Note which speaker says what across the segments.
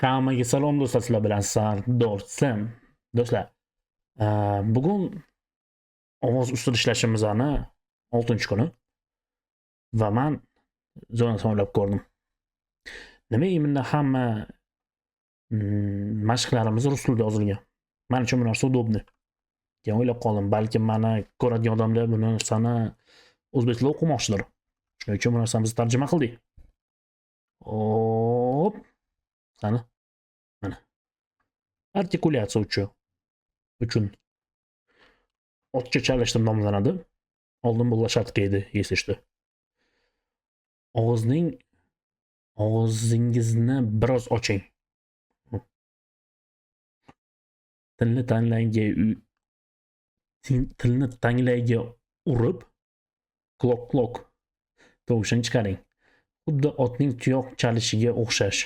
Speaker 1: Hammaga salom do'stlar, sizlar bilan Sardor Sam. Do'stlar, bugun ovoz ustida ishlashimizning 6-kuni va men zo'rni o'ylab ko'rdim. Nimaga bunda hamma mashqlarimiz rus tilida yozilgan? Men uchun bu narsa udobni. Keyin o'ylab qoldim, balki meni ko'radigan odamlar buni narsani o'zbek tilida o'qimoqchidir. Shuning uchun bu narsani biz tarjima qildik. Hop, sana mana artikulyatsiya uchun ortcha chalishtir nomlanadi. Oldin bu lashatka edi, esishdi. Og'zingizni biroz oching. Tilni tanglayga urib, klok tovushini chiqaring. Xuddi otning tuyoq chalishiga o'xshash.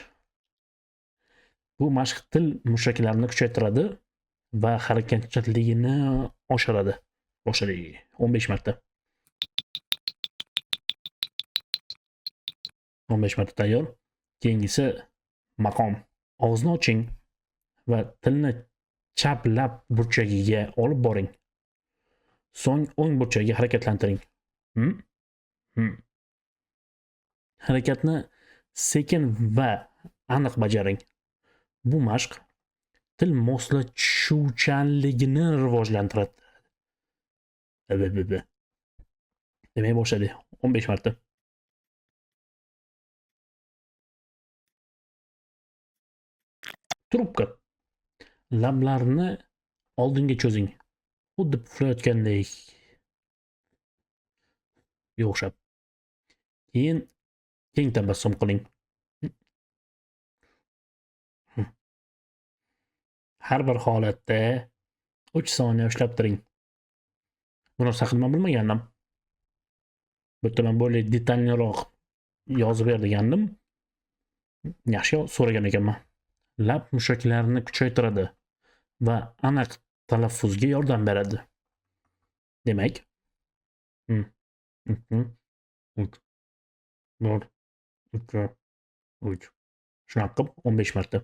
Speaker 1: Bu mashq til mushaklarini kuchaytiradi va harakatchanligini oshiradi. 15 marta. 15 marta tayyor. Keyingisi maqom. Og'izni oching va tilni chap lab burchagiga olib boring. So'ng o'ng burchagiga harakatlantiring. Harakatni sekin va aniq bajaring. Bu mashq til moslashuvchanligini rivojlantiradi. Demak boshladik. 15 marta. Trubka. Lablarni oldinga cho'zing. Xuddi puflayotgandek o'xshab. Keyin keng tabassum qiling. Har bir holatda 3 soniya ushlab turing. Bu narsa haqida men bilmagandim. Bu yerda men bo'lay detalliroq yozib ber degandim. Yaxshi so'ragan ekanman. Lab mushaklarini kuchaytiradi va aniq talaffuzga yordam beradi. Demak, shunaqa qilib 15 marta.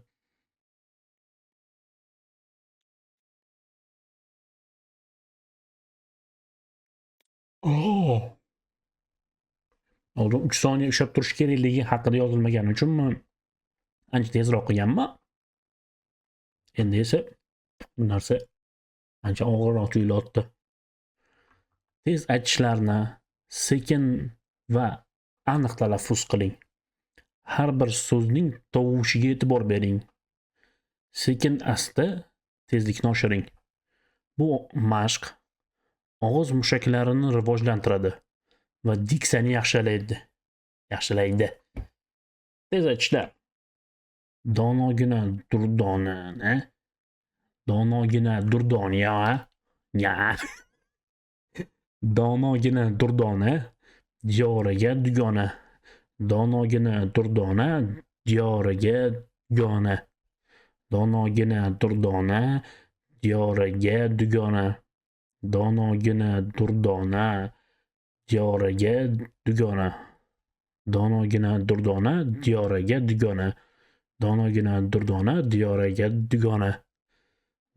Speaker 1: Oldin 3 soniya ushlab turish kerakligi haqida yozilmagani uchunmi ancha tezroq qilganman. Endi esa bu narsa ancha og'irroq tuyulyapti. Tez aytishlarni sekin va aniq talaffuz qiling. Har bir so'zning tovushiga e'tibor bering. Sekin asta tezlikni oshiring. Bu mashq og'iz mushaklarini rivojlantiradi va diksiyani yaxshilaydi. Tez aytishlar. Donogina durdonani. Donogina durdoniya. Donogina durdona diyoriga dugona. Donogina durdona diyoriga dugona. Donogina durdona diyoriga dugona. Donogina durdona diyoriga dugona. Donogina durdona diyoriga dugona. Donogina durdona diyoriga dugona.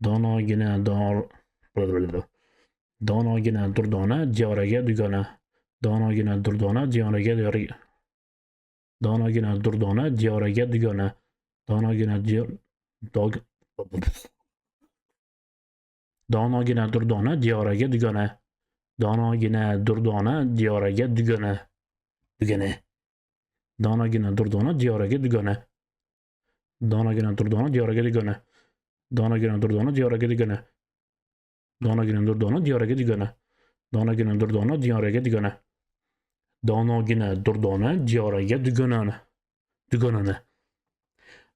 Speaker 1: Donogina durdona diyoriga dugona. Donogina durdona diyoriga dugona. Donogina durdona diyoriga dugona. Donogina durdona diyoriga dugona. Donogina durdona diyoriga dugona. Donogina durdona diyoriga dugona. Donogina durdona diyoriga dugona. Donogina durdona diyoriga dugona. Donogina durdona diyoriga dugona. Donogina durdona diyoriga dugona. Donogina durdona diyoriga dugonani.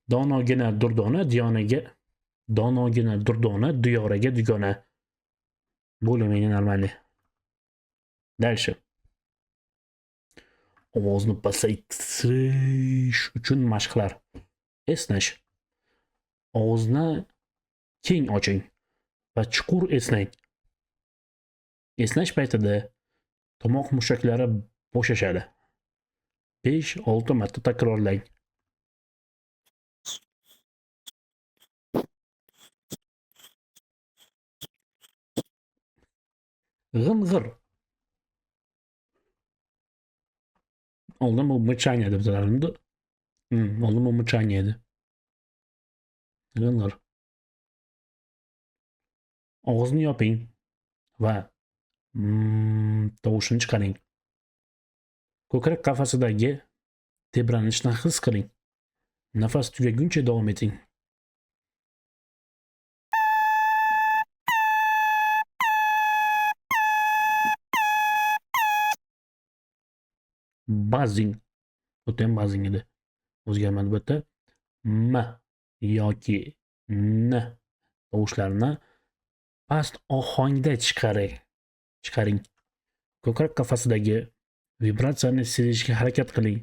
Speaker 1: Donogina durdona diyoriga. Donogina durdona diyoriga dugona. Более-менее нормально. Дальше. Ovozni pasaytirish uchun mashqlar. Esnash. Og'izni keng oching va chuqur esnang. Esnash paytida tomoq mushaklari bo'shashadi. 5-6 marta takrorlang. G'ing'ir. Oldin bu mычание deb ataladi. Oldin bu mычание edi. G'ing'ir. Og'izni yoping va tovushini chiqaring. Ko'krak qafasidagi tebranishni his qiling. Nafas tugaguncha davom eting. Buzzing. Bu ham buzzing edi. O'zgarmadi bu yerda. M yoki N tovushlarni past ohangda chiqaring. Ko'krak qafasidagi vibratsiyani sezishga harakat qiling.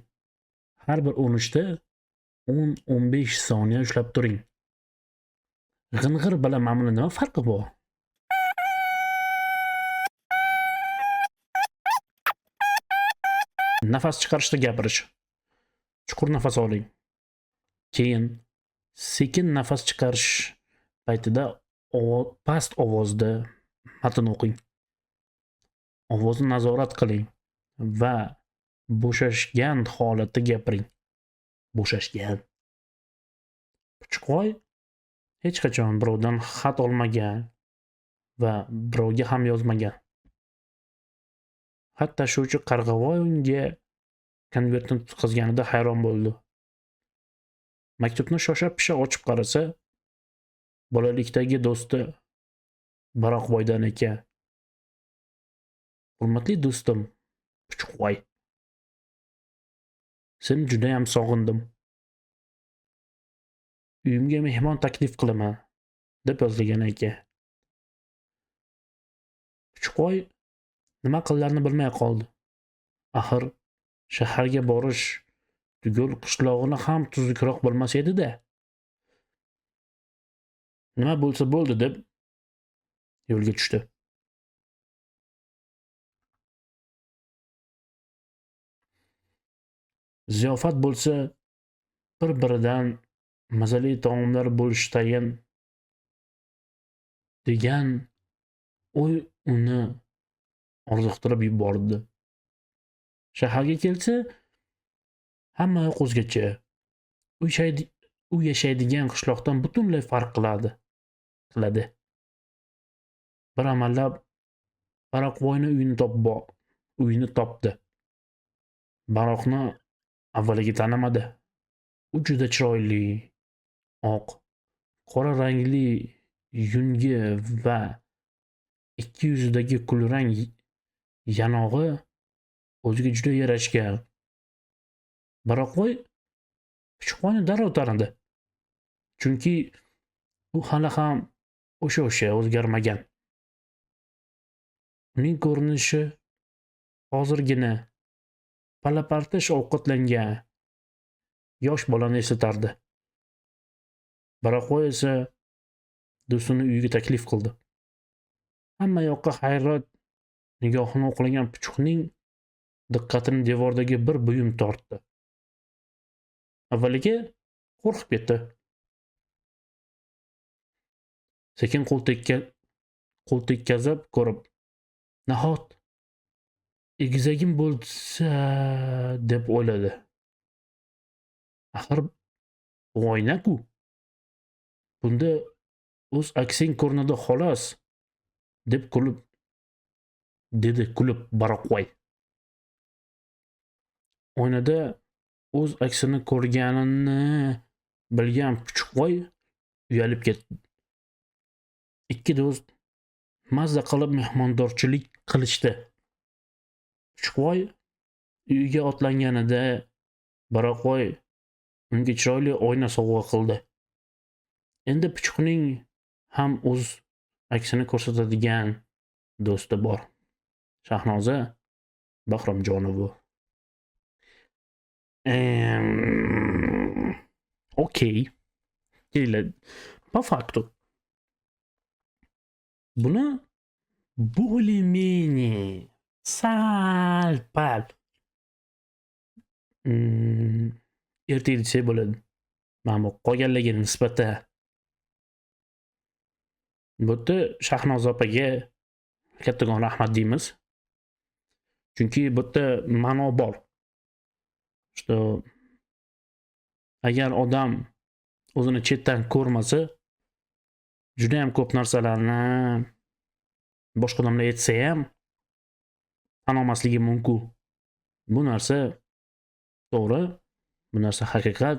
Speaker 1: Har bir urinishda 10-15 soniya ushlab turing. G'ing'ir bilan ma'mula nima farqi bor? Nafas chiqarishda gapirish. Chuqur nafas oling. Keyin sekin nafas chiqarish paytida past ovozda matn o'qing. Ovozni nazorat qiling va bo'shashgan holatda gapiring. Bo'shashgan. Puchqoy hech qachon birovdan xat olmagan va birovga ham yozmagan. Hatto tashuvchi Qarg'avoy unga konvertni tutqazganida hayron bo'ldi. Maktubni shosha-pisha ochib qarasa, bolalikdagi do'sti Baroqboydan ekan. Hurmatli do'stim, Puchqoy. Seni juda ham sog'indim. Uyimga mehmon taklif qilaman, deb yozilgan ekan. Puchqoy nima qilarini bilmay qoldi. Axir shaharga borish tugul qishlog'ini ham tuzukroq bilmas edi-da. Nima bo'lsa bo'ldi deb yo'lga tushdi. Ziyofat bo'lsa bir-biridan mazali taomlar bo'lishdayin degan o'y uni orziqtirib yubordi. Shaharga kelsa, hamma yoq o'zgacha. U yashaydigan qishloqdan butunlay farq qiladi. Bir amallab Baroqboyni uyini topdi. Baroqni avvaliga tanimadi. U juda chiroyli, oq, qora rangli yungi va ikki yuzidagi kulrang yanog'i o'ziga juda yarashgan. Baroqboy Puchqoyni darrov tanidi. Chunki u hali ham o'sha o'zgarmagan. Uning ko'rinishi hozirgina palapartish ovqatlangan yosh bolani eslatardi. Baroqboy esa do'stini uyiga taklif qildi. Hamma yoqqa hayrat nigohini o'qlagan Puchqning diqqatini devordagi bir buyum tortdi. Avvaliga qo'rqib ketdi. Sekin qo'l tekkazib ko'rib, nahot egizagim bo'lsa deb o'yladi. Axir bu oyna-ku. Bunda o'z aksing ko'rinadi xolos, deb kulib Baroqboy. Oynada o'z aksini ko'rganini bilgan Puchqoy uyalib ketdi. Ikki do'st mazza qilib mehmondorchilik qilishdi. Puchqoy uyiga otlanganida Baroqboy unga chiroyli oyna sovg'a qildi. Endi Puchqning ham o'z aksini ko'rsatadigan do'sti bor. Shahnoza Bahromjonova. Okey. По факту. Buni более-менее sal-pal erta desak bo'ladi. Mana bu qolganlarga nisbatan. Bu yerda Shahnoza opaga kattakon rahmat deymiz. Chunki bu yerda ma'no bor. Что agar odam o'zini chetdan ko'rmasa, juda ham ko'p narsalarni boshqa odamlar aytsa ham tan olmasligi mumkin. Bu narsa to'g'ri, bu narsa haqiqat.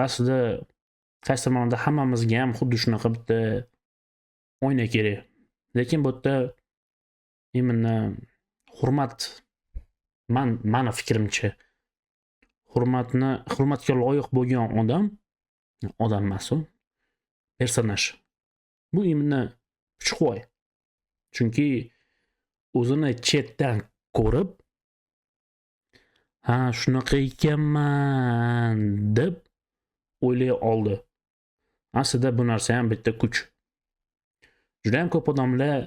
Speaker 1: Aslida qaysi tomonda hammamizga ham xuddi shunaqa bitta oyna kerak. Lekin bu yerda imенно hurmat, mani fikrimcha, hurmatga loyiq bo'lgan odam emas u, personaj. Bu imенно puchqo'y. Chunki o'zini chetdan ko'rib, ha, shunaqa ekanman deb o'ylay oldi. Aslida bu narsa ham bitta kuch. Juda ham ko'p odamlar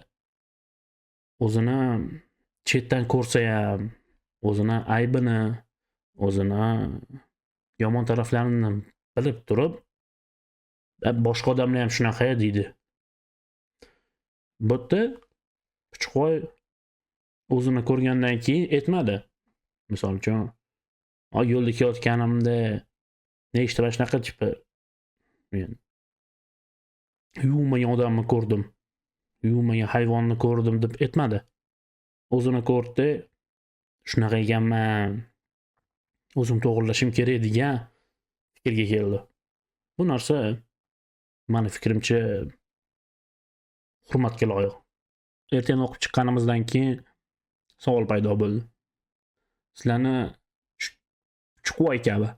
Speaker 1: o'zini chetdan ko'rsa ham, o'zini aybini, o'zini yomon taraflarini bilib turib, boshqa odamlar ham shunaqa deydi. Bu yerda puchqo'y o'zini ko'rgandan keyin aytmadi. Misol uchun, yo'lda kelayotganimda nechta shunaqa tipi yuvmagan odamni ko'rdim, yuvmagan hayvonni ko'rdim deb aytmadi. O'zini ko'rdi, shunaqa ekanman, o'zim to'g'rilashim kerak degan fikrga keldi. Bu narsa mani fikrimcha hurmatga loyiq. Ertaga o'qib chiqqanimizdan keyin savol paydo bo'ldi. Sizlarni chuqvoy kabi,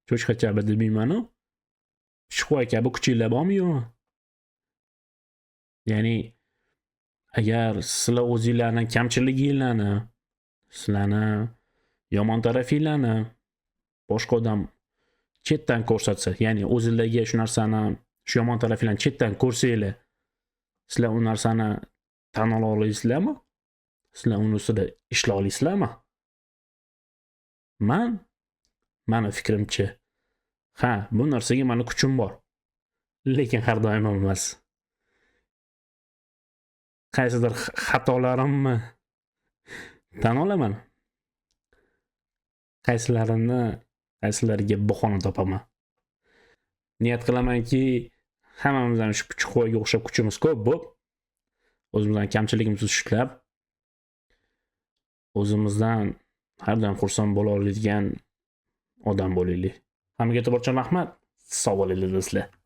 Speaker 1: cho'chqa kabi demayman-u, chuqvoy kabi kuchinglar bormi yo'qmi? Ya'ni agar sizlar o'zingizlarning kamchiliginglarni, sizlarni yomon tarafinglarni boshqa odam chetdan ko'rsatsa, ya'ni o'zingizlarga shu narsani, shu yomon tarafinglarni chetdan ko'rsanglar, sizlar u narsani tan ola olasizlarmi? Sizlar uni ustida ishlay olasizlarmi? Mani fikrimcha, ha, bu narsaga mani kuchim bor. Lekin har doim emas. Qaysidir xatolarimni tan olaman. Qaysilariga bahona topaman. Niyat qilamanki, hammamizdan shu puchqo'yga o'xshab kuchimiz ko'p bo'lib, o'zimizdan kamchiligimizni ushlab, o'zimizdan har doim xursand bo'la oladigan odam bo'laylik. Hammaga barcha rahmat. Sog' bo'linglar do'stlar.